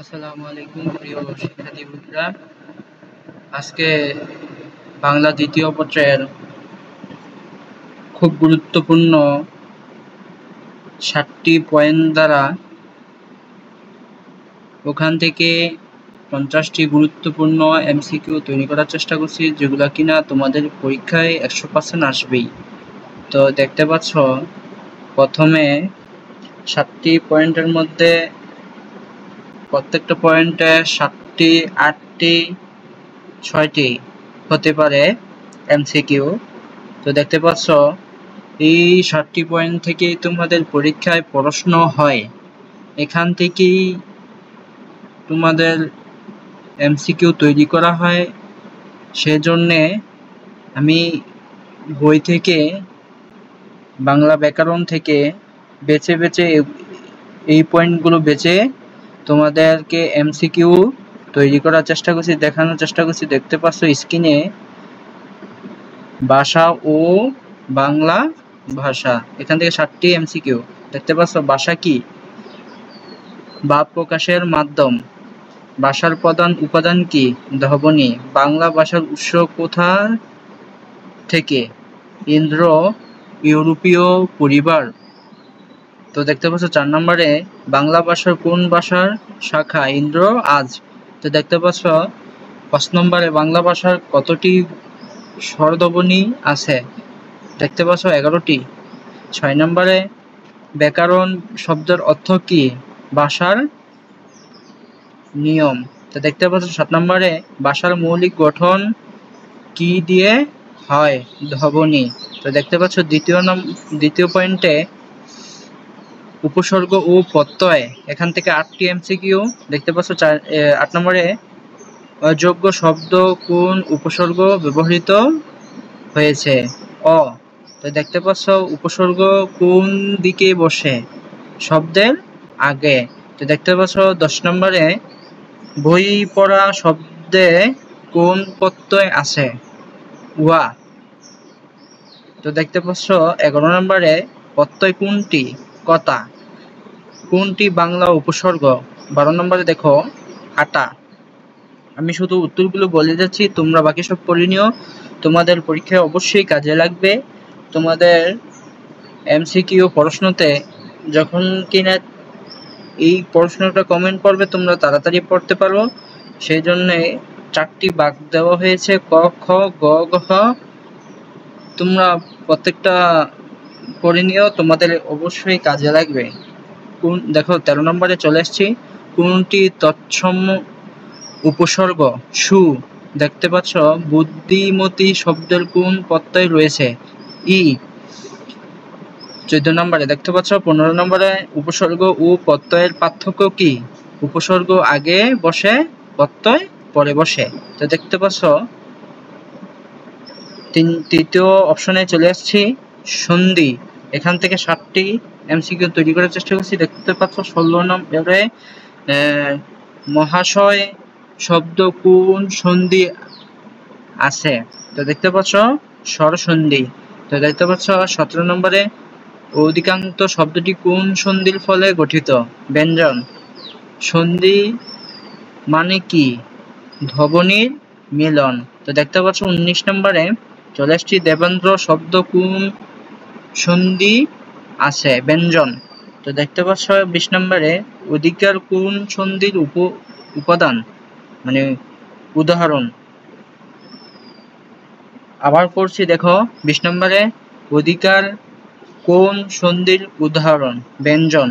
আসসালামু আলাইকুম প্রিয় শিক্ষার্থীবৃন্দরা। আজকে বাংলা দ্বিতীয় পত্রের খুব গুরুত্বপূর্ণ 7টি পয়েন্ট দ্বারা ওখান থেকে 50টি গুরুত্বপূর্ণ এমসিকিউ তৈরি করার চেষ্টা করছি, যেগুলো কিনা তোমাদের পরীক্ষায় 100% আসবেই। তো দেখতে পাচ্ছ, প্রথমে 7টি পয়েন্টের মধ্যে প্রত্যেকটা পয়েন্টে 7টি, 8টি, 6টি হতে পারে এমসিকিউ। তো দেখতে পাচ্ছ, এই 7টি পয়েন্ট থেকেই তোমাদের পরীক্ষায় প্রশ্ন হয়। এখান থেকেই তোমাদের এমসিকিউ তৈরি করা হয়। সেজন্যে আমি বই থেকে, বাংলা ব্যাকরণ থেকে বেছে বেছে এই পয়েন্টগুলো বেছে তোমাদেরকে এমসিকিউ তৈরি করার চেষ্টা করছি, দেখানোর চেষ্টা করছি। দেখতে পাচ্ছ স্ক্রিনে ভাষা ও বাংলা ভাষা, এখান থেকে 7টি এমসিকিউ দেখতে পাচ্ছ। ভাষা কি? ভাব প্রকাশের মাধ্যম। ভাষার প্রধান উপাদান কি? ধ্বনি। বাংলা ভাষার উৎস কোথা থেকে? ইন্দ্রো ইউরোপীয় পরিবার। তো দেখতে পাচ্ছ 4 নম্বরে বাংলা ভাষার কোন ভাষার শাখা? ইন্দ্রো আজ। তো দেখতে পাচ্ছ 5 নম্বরে বাংলা ভাষার কতটি স্বরধ্বনি আছে? দেখতে পাচ্ছ 11টি। 6 নম্বরে ব্যাকরণ শব্দের অর্থ কি? ভাষার নিয়ম। তো দেখতে পাচ্ছ 7 নম্বরে ভাষার মৌলিক গঠন কি দিয়ে হয়? ধ্বনি। তো দেখতে পাচ্ছ দ্বিতীয় পয়েন্টে উপসর্গ ও প্রত্যয়, এখান থেকে 8টি এমসিকিউ দেখতে পাচ্ছ। 8 নম্বরে অযোগ্য শব্দ কোন উপসর্গ ব্যবহৃত হয়েছে? অ। তো দেখতে পাচ্ছ উপসর্গ কোন দিকে বসে? শব্দের আগে। তো দেখতে পাচ্ছ 10 নম্বরে বই পড়া শব্দে কোন প্রত্যয় আছে? ওয়া। তো দেখতে পাচ্ছ 11 নম্বরে প্রত্যয় কোনটি? কতা। কোনটি বাংলা উপসর্গ? 12 নম্বরে দেখো আটা। আমি শুধু উত্তরগুলো বলে যাচ্ছি, তোমরা বাকি সব পড়ে নিও, তোমাদের পরীক্ষায় অবশ্যই কাজে লাগবে। তোমাদের এমসিকিউ প্রশ্নতে যখন কিনা এই প্রশ্নটা কমেন্ট করবে, তোমরা তাড়াতাড়ি পড়তে পারো। সেই জন্যে 4টি ভাগ দেওয়া হয়েছে, ক, খ, গ, ঘ। তোমরা প্রত্যেকটা পড়ে নিও, তোমাদের অবশ্যই কাজে লাগবে। দেখো 13 নম্বরে চলে আসছি। কোনটি তৎসম উপসর্গ? সু। দেখতে পাচ্ছ বুদ্ধিমতী শব্দের কোন প্রত্যয় রয়েছে? ই। 14 নম্বরে দেখতে পাচ্ছ 15 নম্বরে উপসর্গ ও প্রত্যয়ের পার্থক্য কি? উপসর্গ আগে বসে, প্রত্যয় পরে বসে। তো দেখতে পাচ্ছ তৃতীয় অপশনে চলে আসছি, সন্ধি। এখান থেকে 7টি এমসিকিউ তৈরি করার চেষ্টা করছি। দেখতে পাচ্ছ 16 নম্বরে মহাশয় শব্দ কোন সন্ধি আছে? তো দেখতে পাচ্ছ স্বরসন্ধি। তো দেখতে পাচ্ছ 17 নম্বরে অধিকাংশ শব্দটি কোন সন্ধির ফলে গঠিত? ব্যঞ্জন। সন্ধি মানে কি? ধ্বনির মিলন। তো দেখতে পাচ্ছ 19 নম্বরে চলে আসছি, দেবেন্দ্র শব্দ কোন সন্ধি আছে? ব্যঞ্জন। তো দেখতে পাচ্ছ 20 নম্বরে অধিকার কোন সন্ধির উপাদান, মানে উদাহরণ। আবার পড়ছি, দেখো 20 নম্বরে অধিকার কোন সন্ধির উদাহরণ? ব্যঞ্জন।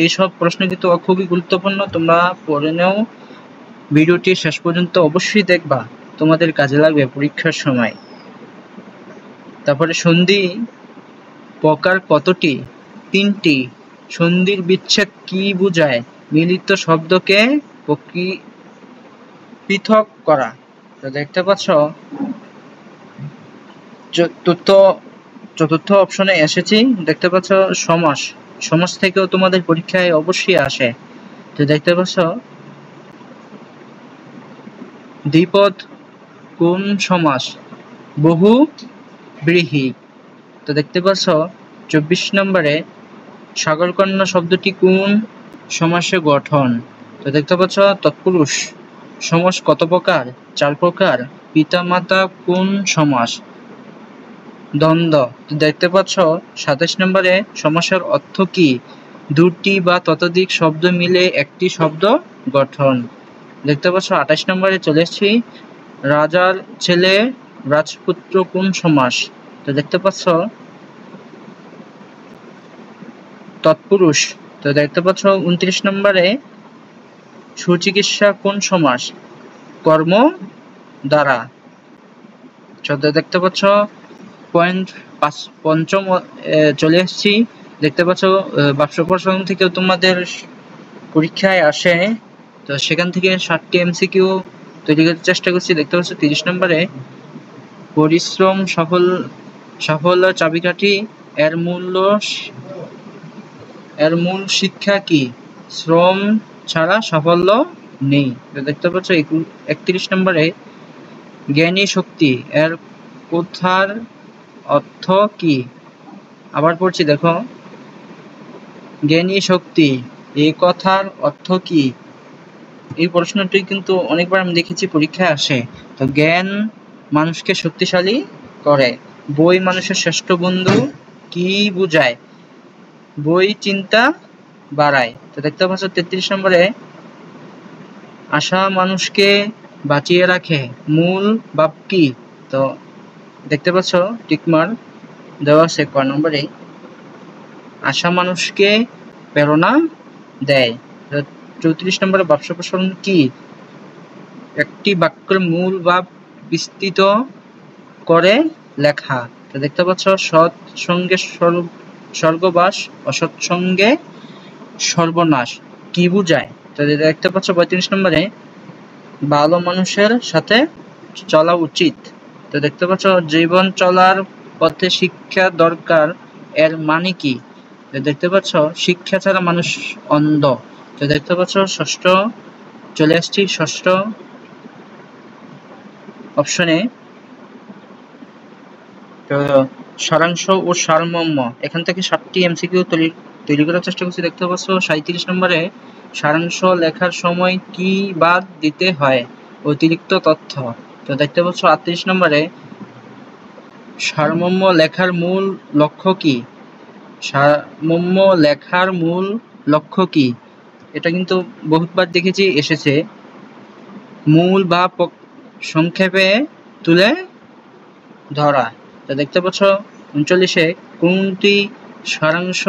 এইসব প্রশ্ন কিন্তু খুবই গুরুত্বপূর্ণ, তোমরা পড়ে নাও। ভিডিওটি শেষ পর্যন্ত অবশ্যই দেখবা, তোমাদের কাজে লাগবে পরীক্ষার সময়। তারপরে সন্ধি প্রকার কতটি? 3টি। সন্ধির বিচ্ছেদ কি বোঝায়? মিলিত শব্দকে পৃথক করা। তো দেখতে পাচ্ছ চতুর্থ অপশনে এসেছি। দেখতে পাচ্ছ সমাস। সমাস থেকেও তোমাদের পরীক্ষায় অবশ্যই আসে। তো দেখতে পাচ্ছ দ্বিপদ কোন সমাস? বহুব্রীহি। তো দেখতে পাচ্ছ 24 নম্বরে সাগরকন্যা শব্দটি কোন সমাসে গঠন? তো তো দেখতে পাচ্ছ তৎপুরুষ সমাস কত প্রকার? 4 প্রকার। পিতা মাতা কোন সমাস? দ্বন্দ্ব। দেখতে পাচ্ছ 27 নম্বরে সমাসের অর্থ কি? দুটি বা ততোধিক শব্দ মিলে একটি শব্দ গঠন। দেখতে পাচ্ছ 28 নম্বরে চলে এসেছি, রাজার ছেলে রাজপুত্র কোন সমাস? তো দেখতে পাচ্ছ তৎপুরুষ। তো দেখতে পাচ্ছ 29 নম্বরে সুচিকিৎসা কোন সমাস? কর্ম দ্বারা। দেখতে পাচ্ছ পয়েন্ট পঞ্চম চলে এসেছি। দেখতে পাচ্ছ বাক্স প্রশ্ন থেকে তোমাদের পরীক্ষায় আসে, তো সেখান থেকে 7টি এমসিকিউ তৈরি করতে চেষ্টা করছি। দেখতে পাচ্ছ 30 নম্বরে পরিশ্রম সাফল্য চাবিকাঠি, এর মূল শিক্ষা কি? শ্রম ছাড়া সাফল্য নেই। দেখতে পাচ্ছ 31 নম্বরে জ্ঞানী শক্তি এর কথার অর্থ কি? আবার পড়ছি দেখো, জ্ঞানী শক্তি এই কথার অর্থ কি? এই প্রশ্নটি কিন্তু অনেকবার আমি দেখেছি পরীক্ষায় আসে। তো জ্ঞান মানুষকে শক্তিশালী করে। বই মানুষের শ্রেষ্ঠ বন্ধু কি বুঝায়? বই চিন্তা বাড়ায়। তো দেখতে পাচ্ছ 33 নম্বরে আশা মানুষকে বাঁচিয়ে রাখে, মূল ভাব কি? তো দেখতে পাচ্ছ টিকমার্ক দেওয়া আছে ক নম্বরে, আশা মানুষকে প্রেরণা দেয়। 34 নম্বরে বাক্স প্রশ্ন কি? একটি বাক্যের মূল ভাব বিস্তৃত করে লেখা। তো দেখতে পাচ্ছ সৎ সঙ্গে স্বর্গবাস, অসৎ সঙ্গে সর্বনাশ কি বুঝায়? তো দেখতে পাচ্ছ 35 নম্বরে ভালো মানুষের সাথে চলা উচিত। তো দেখতে পাচ্ছ জীবন চলার পথে শিক্ষা দরকার, এর মানে কি? তো দেখতে পাচ্ছ শিক্ষা ছাড়া মানুষ অন্ধ। তো দেখতে পাচ্ছ ষষ্ঠ চলে আসছি, ষষ্ঠ অপশনে। তো সারাংশ ও সারমর্ম, এখান থেকে 7টি এমসিকিউ তৈরি করার চেষ্টা করছি। দেখতে পাচ্ছ 37 নম্বরে সারাংশ লেখার সময় কি বাদ দিতে হয়? অতিরিক্ত তথ্য। তো দেখতে পাচ্ছ 38 নম্বরে সারমর্ম লেখার মূল লক্ষ্য কি? সারমর্ম লেখার মূল লক্ষ্য কি? এটা কিন্তু বহুতবার দেখেছি এসেছে, মূল বা সংক্ষেপে তুলে ধরা। তো দেখতে পাচ্ছ 39-এ কোনটি সারাংশ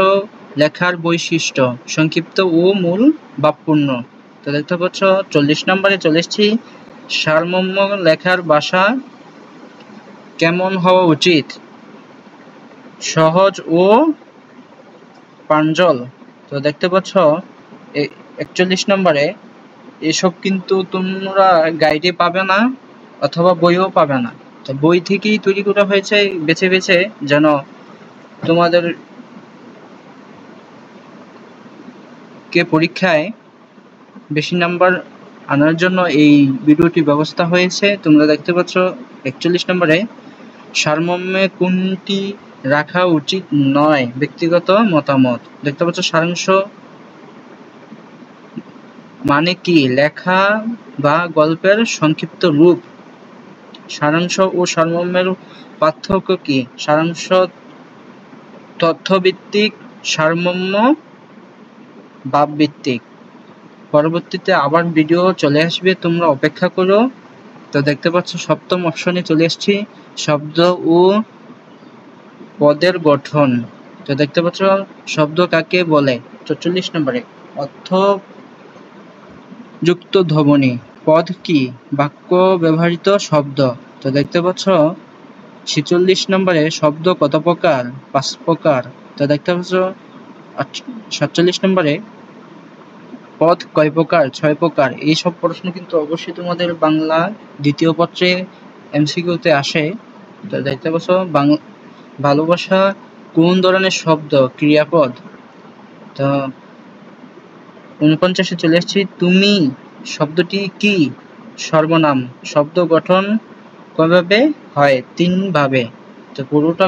লেখার বৈশিষ্ট্য? সংক্ষিপ্ত ও মূল ভাবপূর্ণ। তো দেখতে পাচ্ছ 40 নম্বরে চলে এসেছি, সারমর্ম লেখার ভাষা কেমন হওয়া উচিত? সহজ ও প্রাঞ্জল। তো দেখতে পাচ্ছ 41 নম্বরে এসব কিন্তু তোমরা গাইডে পাবে না অথবা বইও পাবে না। তো বই থেকেই তৈরি করা হয়েছে বেছে বেছে, যেন তোমাদের কে পরীক্ষায় বেশি নাম্বার আনার জন্য এই ভিডিওটি ব্যবস্থা হয়েছে। তোমরা দেখতে পাচ্ছ 41 নম্বরে সারমর্মে কোনটি রাখা উচিত নয়? ব্যক্তিগত মতামত। দেখতে পাচ্ছ সারাংশ মানে কি? লেখা বা গল্পের সংক্ষিপ্ত রূপ। সারাংশ ও সারমর্মের পার্থক্য কি? সারাংশ তথ্যভিত্তিক, সারমর্ম ভাবভিত্তিক। পরবর্তীতে আবার ভিডিও চলে আসবে, তোমরা অপেক্ষা করো। তো দেখতে পাচ্ছ 7ম অপশনে চলে এসেছি, শব্দ ও পদের গঠন। তো দেখতে পাচ্ছ শব্দ কাকে বলে? 44 নম্বরে অর্থ যুক্ত ধ্বনি। পদ কি? বাক্য ব্যবহৃত শব্দ। তো দেখতে পাচ্ছ 46 নম্বরে শব্দ কত প্রকার? 5 প্রকার। তো দেখতে পাচ্ছ 47 নম্বরে পদ কয় প্রকার? 6 প্রকার। এইসব প্রশ্ন কিন্তু অবশ্যই তোমাদের বাংলা দ্বিতীয় পত্রে এমসিকিউতে আসে। তো দেখতে পাচ্ছ ভালোবাসা কোন ধরনের শব্দ? ক্রিয়াপদ। তো 49-এ চলে এসেছি, তুমি শব্দটি কি? সর্বনাম। শব্দ গঠন কয়ভাবে হয়? 3 ভাবে। তো পুরোটা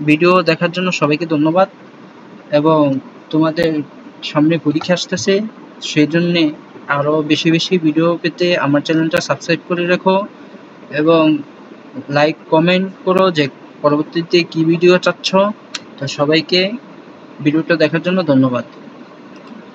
ভিডিও দেখার জন্য সবাইকে ধন্যবাদ, এবং তোমাদের সামনে পরীক্ষা আসতেছে, সেই জন্যে আরো বেশি বেশি ভিডিও পেতে আমার চ্যানেলটা সাবস্ক্রাইব করে রাখো এবং লাইক কমেন্ট করো যে পরবর্তীতে কি ভিডিও চাচ্ছ। তো সবাইকে ভিডিওটা দেখার জন্য ধন্যবাদ।